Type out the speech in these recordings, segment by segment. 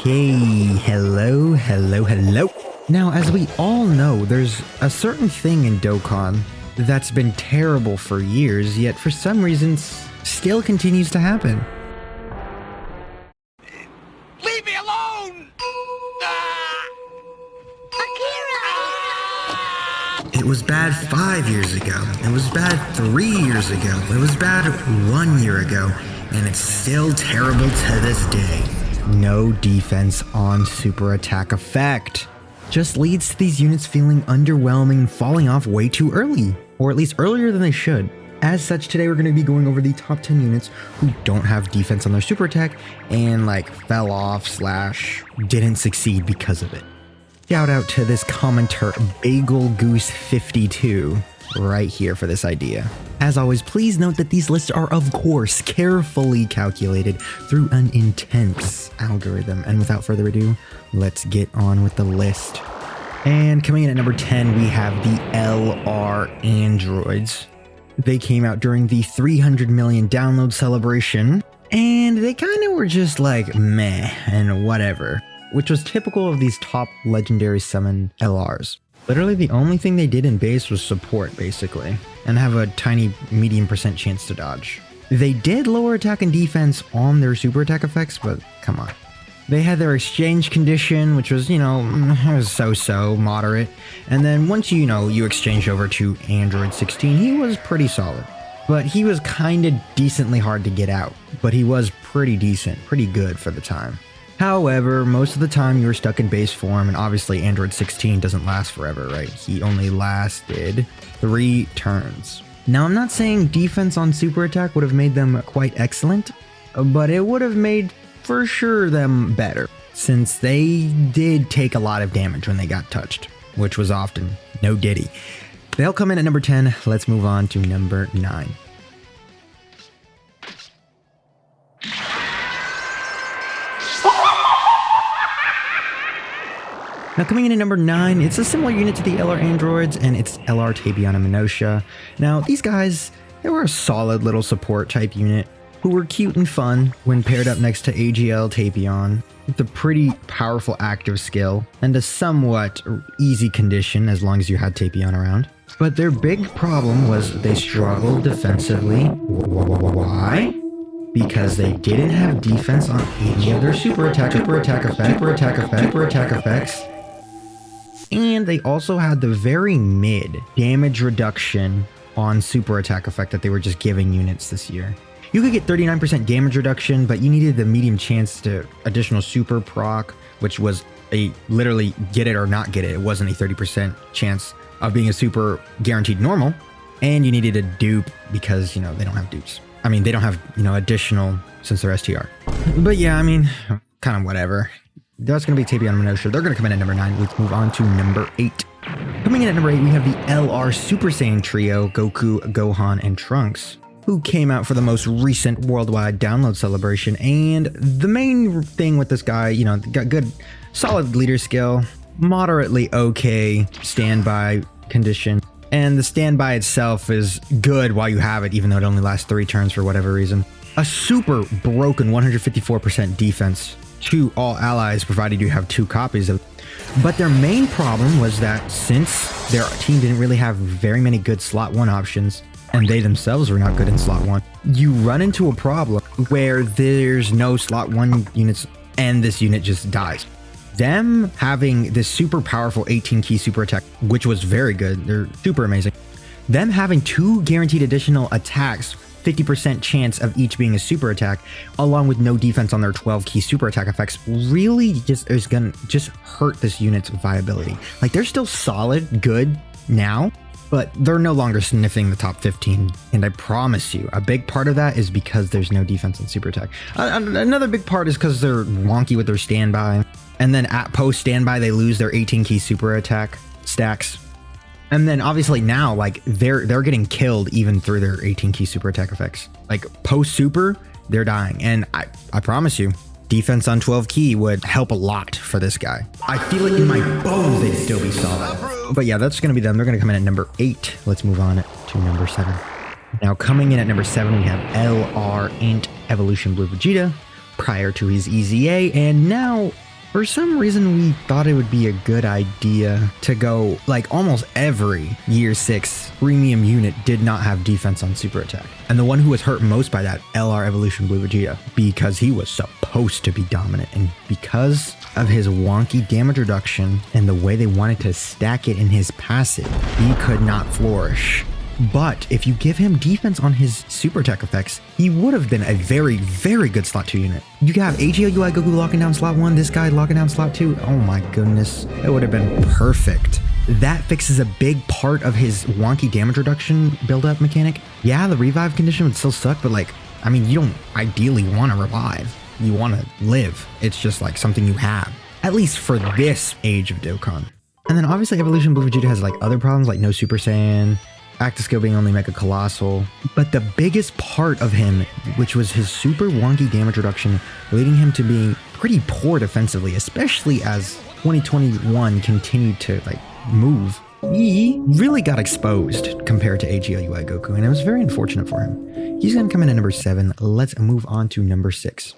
Okay, hello. Now, as we all know, there's a certain thing in Dokkan that's been terrible for years, yet for some reason still continues to happen. Leave me alone! It was bad 5 years ago. It was bad 3 years ago. It was bad 1 year ago. And it's still terrible to this day. No defense on super attack effect. Just leads to these units feeling underwhelming and falling off way too early. Or at least earlier than they should. As such, today we're going to be going over the top 10 units who don't have defense on their super attack and fell off / didn't succeed because of it. Shout out to this commenter, Bagel Goose 52, right here for this idea. As always, please note that these lists are, of course, carefully calculated through an intense algorithm. And without further ado, let's get on with the list. And coming in at number 10, we have the LR androids. They came out during the 300 million download celebration, and they kind of were just like meh and whatever, which was typical of these top legendary summon LRs. Literally the only thing they did in base was support, basically, and have a tiny medium % chance to dodge. They did lower attack and defense on their super attack effects, but come on. They had their exchange condition, which was, so-so, moderate. And then once you exchange over to Android 16, he was pretty solid. But he was kind of decently hard to get out. But he was pretty decent, pretty good for the time. However, most of the time you were stuck in base form, and obviously Android 16 doesn't last forever, right? He only lasted 3 turns. Now, I'm not saying defense on super attack would have made them quite excellent, but it would have made, for sure, them better, since they did take a lot of damage when they got touched, which was often no diddy. They'll come in at number 10. Let's move on to number 9. Now coming in at number 9, it's a similar unit to the LR androids, and it's LR Tabion and Minosha. Now these guys, they were a solid little support type unit who were cute and fun when paired up next to AGL Tabion, with a pretty powerful active skill and a somewhat easy condition as long as you had Tabion around. But their big problem was they struggled defensively. Why? Because they didn't have defense on any of their super attack effects. And they also had the very mid damage reduction on super attack effect that they were just giving units this year. You could get 39% damage reduction, but you needed the medium chance to additional super proc, which was a literally get it or not get it. It wasn't a 30% chance of being a super guaranteed normal. And you needed a dupe because, they don't have dupes. I mean, they don't have, additional since they're STR. But yeah, kind of whatever. That's going to be Tabion and Minosha. They're going to come in at number 9. Let's move on to number 8. Coming in at number 8, we have the LR Super Saiyan trio, Goku, Gohan, and Trunks, who came out for the most recent worldwide download celebration. And the main thing with this guy, got good, solid leader skill, moderately okay standby condition. And the standby itself is good while you have it, even though it only lasts 3 turns for whatever reason. A super broken 154% defense to all allies, provided you have 2 copies of it. But their main problem was that since their team didn't really have very many good slot 1 options, and they themselves were not good in slot 1, you run into a problem where there's no slot 1 units and this unit just dies. Them having this super powerful 18 key super attack, which was very good, they're super amazing. Them having 2 guaranteed additional attacks, 50% chance of each being a super attack, along with no defense on their 12 key super attack effects, really is gonna just hurt this unit's viability. They're still solid, good now, but they're no longer sniffing the top 15. And I promise you, a big part of that is because there's no defense on super attack. Another big part is because they're wonky with their standby. And then at post standby, they lose their 18 key super attack stacks. And then obviously now, they're getting killed even through their 18 key super attack effects. Post super, they're dying. And I promise you, defense on 12 key would help a lot for this guy. I feel it in my bones they'd still be solid. But yeah, that's going to be them. They're going to come in at number 8. Let's move on to number 7. Now coming in at number 7, we have LR Int Evolution Blue Vegeta, prior to his EZA, and now For some reason, we thought it would be a good idea to go like almost every year 6 premium unit did not have defense on super attack. And the one who was hurt most by that, LR Evolution Blue Vegeta, because he was supposed to be dominant. And because of his wonky damage reduction and the way they wanted to stack it in his passive, he could not flourish. But if you give him defense on his super attack effects, he would have been a very, very good slot 2 unit. You could have AGL UI Goku locking down slot 1, this guy locking down slot 2. Oh my goodness, it would have been perfect. That fixes a big part of his wonky damage reduction build-up mechanic. Yeah, the revive condition would still suck, but like, I mean, you don't ideally want to revive. You want to live. It's just like something you have, at least for this age of Dokkan. And then obviously Evolution Blue Vegeta has like other problems like no Super Saiyan, active skill being only Mega Colossal, but the biggest part of him, which was his super wonky damage reduction, leading him to being pretty poor defensively, especially as 2021 continued to like move. He really got exposed compared to AGL UI Goku, and it was very unfortunate for him. He's gonna come in at number 7. Let's move on to number 6.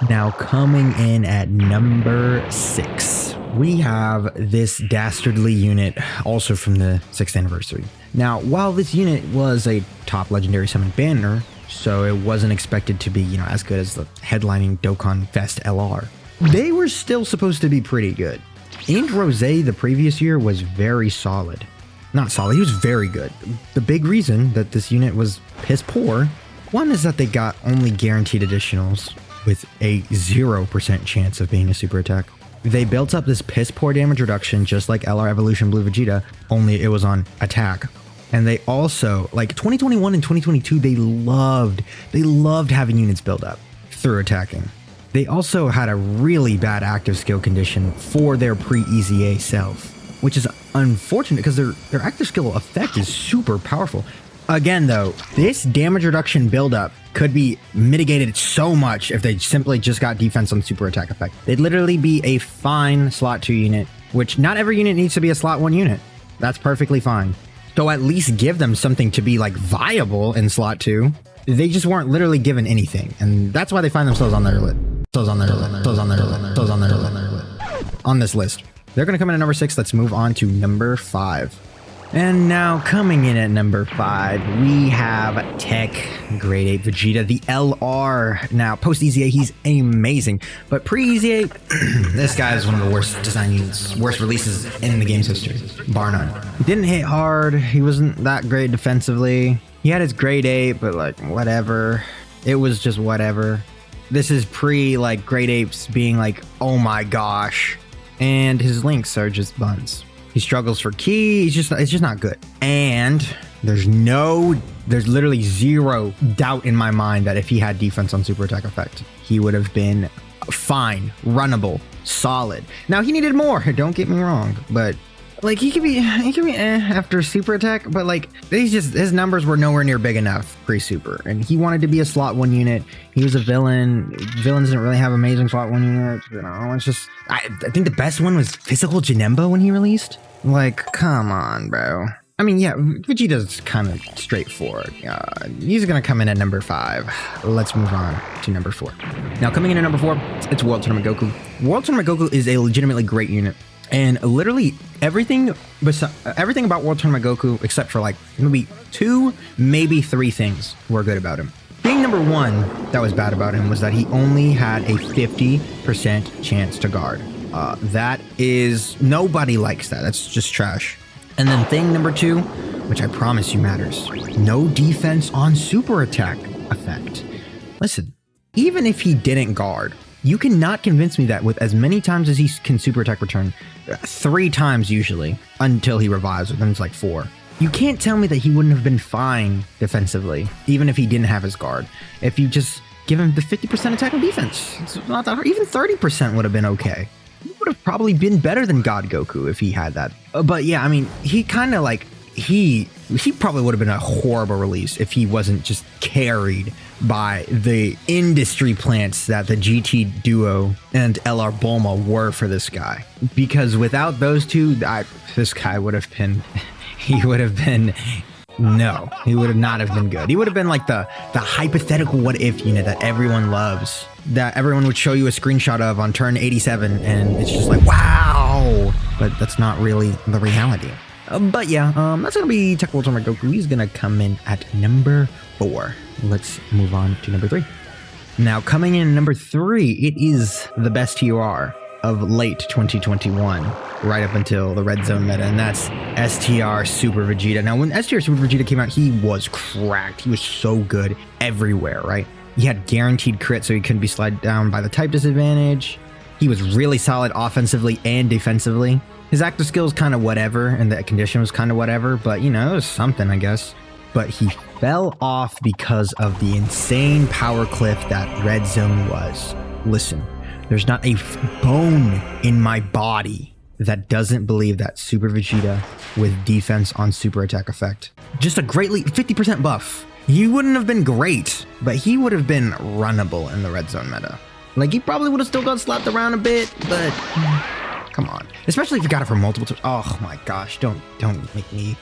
Now coming in at number 6, we have this dastardly unit, also from the 6th anniversary. Now, while this unit was a top legendary summon banner, so it wasn't expected to be, you know, as good as the headlining Dokkan Fest LR, they were still supposed to be pretty good. And Rose the previous year was very solid. Not solid, he was very good. The big reason that this unit was piss poor, one is that they got only guaranteed additionals with a 0% chance of being a super attack. They built up this piss poor damage reduction just like LR Evolution Blue Vegeta, only it was on attack. And they also, like 2021 and 2022, they loved having units build up through attacking. They also had a really bad active skill condition for their pre-EZA self, which is unfortunate because their active skill effect is super powerful. Again though, this damage reduction buildup could be mitigated so much if they simply just got defense on super attack effect. They'd literally be a fine slot 2 unit, which not every unit needs to be a slot 1 unit. That's perfectly fine. So at least give them something to be like viable in slot 2. They just weren't literally given anything, and that's why they find themselves on their list. On this list. They're gonna come in at number 6. Let's move on to number 5. And now coming in at number 5, we have Tech Grade 8 Vegeta, the LR. Now, post-EZA, he's amazing. But pre-EZA, this guy is one of the worst design units, worst releases in the game's history, bar none. He didn't hit hard. He wasn't that great defensively. He had his grade 8, but like, whatever. It was just whatever. This is like, grade 8s being like, oh my gosh. And his links are just buns. He struggles for ki. It's just not good. And there's literally zero doubt in my mind that if he had defense on super attack effect, he would have been fine, runnable, solid. Now he needed more, don't get me wrong, but like he could be after super attack, but like his numbers were nowhere near big enough pre-super, and he wanted to be a slot 1 unit. He was a villain. Villains didn't really have amazing slot 1 units. You know, it's just I think the best one was Physical Janemba when he released. Like, come on, bro. I mean, yeah, Vegeta's kind of straightforward. He's gonna come in at number 5. Let's move on to number 4. Now, coming in at number 4, it's World Tournament Goku. World Tournament Goku is a legitimately great unit. And literally everything about World Tournament Goku, except for like maybe 2, maybe 3 things were good about him. Being number 1 that was bad about him was that he only had a 50% chance to guard. That is, nobody likes that. That's just trash. And then thing number 2, which I promise you matters, no defense on super attack effect. Listen, even if he didn't guard, you cannot convince me that with as many times as he can super attack return, 3 times usually, until he revives, then it's like 4. You can't tell me that he wouldn't have been fine defensively, even if he didn't have his guard. If you just give him the 50% attack and defense, it's not that hard. Even 30% would have been okay. He would have probably been better than God Goku if he had that. But yeah, I mean, he kind of like, he probably would have been a horrible release if he wasn't just carried by the industry plants that the GT Duo and LR Bulma were for this guy. Because without those two, this guy would have been, he would have been No, he would have not have been good. He would have been like the hypothetical what if unit that everyone loves, that everyone would show you a screenshot of on turn 87, and it's just like, wow. But that's not really the reality. But yeah, that's gonna be Tech World Tournament Goku. He's gonna come in at number 4. Let's move on to number 3. Now, coming in number 3, it is the best TUR of late 2021, right up until the Red Zone meta, and that's STR Super Vegeta. Now, when STR Super Vegeta came out, he was cracked. He was so good everywhere, right? He had guaranteed crit, so he couldn't be slid down by the type disadvantage. He was really solid offensively and defensively. His active skill was kind of whatever, and the condition was kind of whatever, but, you know, it was something, I guess. But he fell off because of the insane power cliff that Red Zone was. Listen, there's not a bone in my body that doesn't believe that Super Vegeta with defense on super attack effect, just a greatly 50% buff. He wouldn't have been great, but he would have been runnable in the Red Zone meta. Like, he probably would have still got slapped around a bit, but come on. Especially if you got it for multiple times. Oh my gosh, don't make me.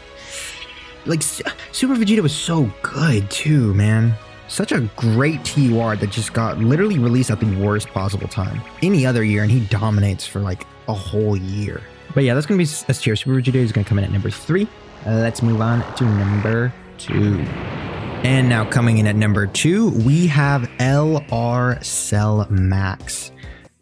Like, Super Vegeta was so good too, man. Such a great TUR that just got literally released at the worst possible time. Any other year, and he dominates for like a whole year. But yeah, that's going to be S tier. Super Vegeta is going to come in at number 3. Let's move on to number 2. And now coming in at number 2, we have LR Cell Max.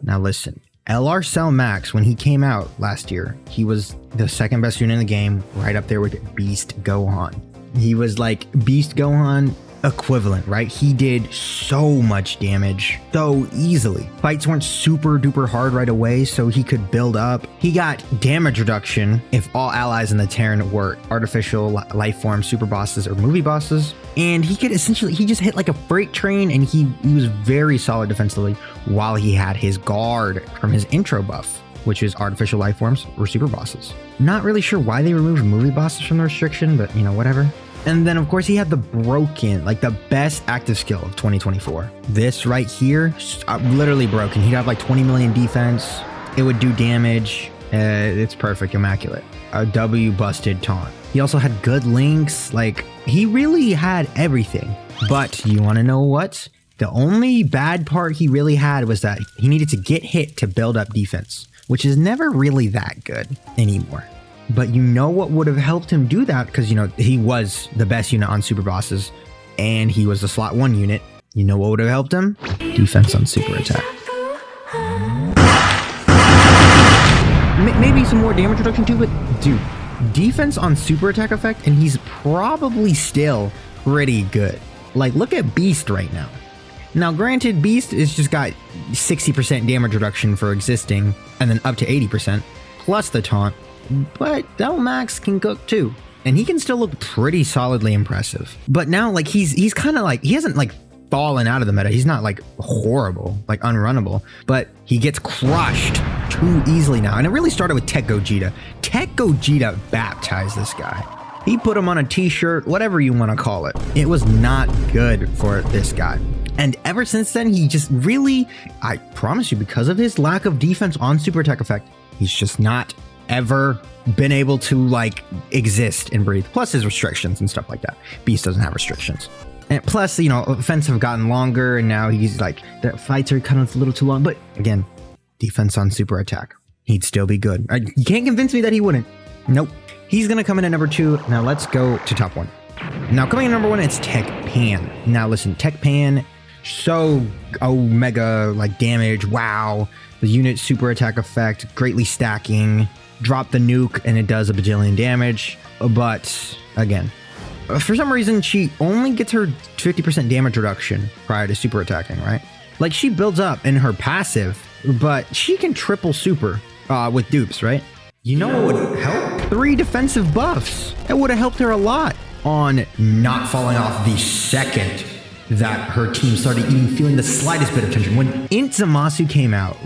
Now listen, LR Cell Max, when he came out last year, he was the second best unit in the game, right up there with Beast Gohan. He was like Beast Gohan equivalent, right? He did so much damage so easily. Fights weren't super duper hard right away, so he could build up. He got damage reduction if all allies in the Terran were artificial life form super bosses or movie bosses. And he could essentially, he just hit like a freight train, and he was very solid defensively while he had his guard from his intro buff, which is artificial life forms or super bosses. Not really sure why they removed movie bosses from the restriction, but you know, whatever. And then, of course, he had the broken, like the best active skill of 2024. This right here, literally broken. He'd have like 20 million defense. It would do damage. It's perfect, immaculate. A W busted taunt. He also had good links. Like, he really had everything. But you want to know what? The only bad part he really had was that he needed to get hit to build up defense, which is never really that good anymore. But you know what would have helped him do that? Because, you know, he was the best unit on super bosses, and he was the slot 1 unit. You know what would have helped him? Defense on super attack. Maybe some more damage reduction too, but dude, defense on super attack effect, and he's probably still pretty good. Like, look at Beast right now. Now, granted, Beast has just got 60% damage reduction for existing, and then up to 80%, plus the taunt. But Cell Max can cook too, and he can still look pretty solidly impressive. But now, like, he's kind of like, he hasn't like fallen out of the meta. He's not like horrible, like unrunnable, but he gets crushed too easily now. And it really started with Tech Gogeta. Tech Gogeta baptized this guy. He put him on a t-shirt, whatever you want to call it. It was not good for this guy. And ever since then, he just really, I promise you, because of his lack of defense on super attack effect, he's just not ever been able to like exist and breathe. Plus his restrictions and stuff like that. Beast doesn't have restrictions. And plus, you know, offense have gotten longer, and now he's like, the fights are kind of a little too long. But again, defense on super attack, he'd still be good. You can't convince me that he wouldn't. Nope. He's gonna come in at number 2. Now let's go to top 1. Now coming in at number 1, it's Tech Pan. Now listen, Tech Pan, so mega like damage. Wow. The unit super attack effect, greatly stacking. Drop the nuke and it does a bajillion damage. But again, for some reason, she only gets her 50% damage reduction prior to super attacking, right? Like, she builds up in her passive, but she can triple super with dupes, right? You know what would help? 3 defensive buffs. That would have helped her a lot on not falling off the second that her team started even feeling the slightest bit of tension. When Int Zamasu came out,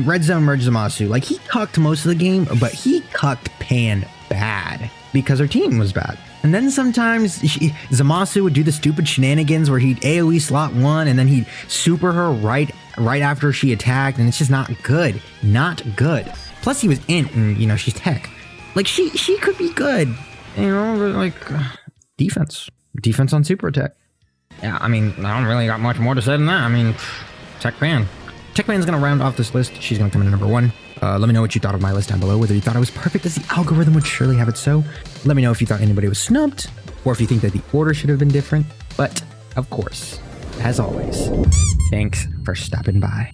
Red Zone merged Zamasu, like, he cucked most of the game, but he cucked Pan bad because her team was bad. And then sometimes Zamasu would do the stupid shenanigans where he'd AoE slot 1 and then he'd super her right after she attacked, and it's just not good. Not good. Plus he was Int, and you know, she's tech. Like, she could be good, you know, like, defense. Defense on super attack. Yeah, I mean, I don't really got much more to say than that. I mean, Techman. Techman's gonna round off this list. She's gonna come in at number 1. Let me know what you thought of my list down below, whether you thought I was perfect as the algorithm would surely have it so. Let me know if you thought anybody was snubbed, or if you think that the order should have been different. But, of course, as always, thanks for stopping by.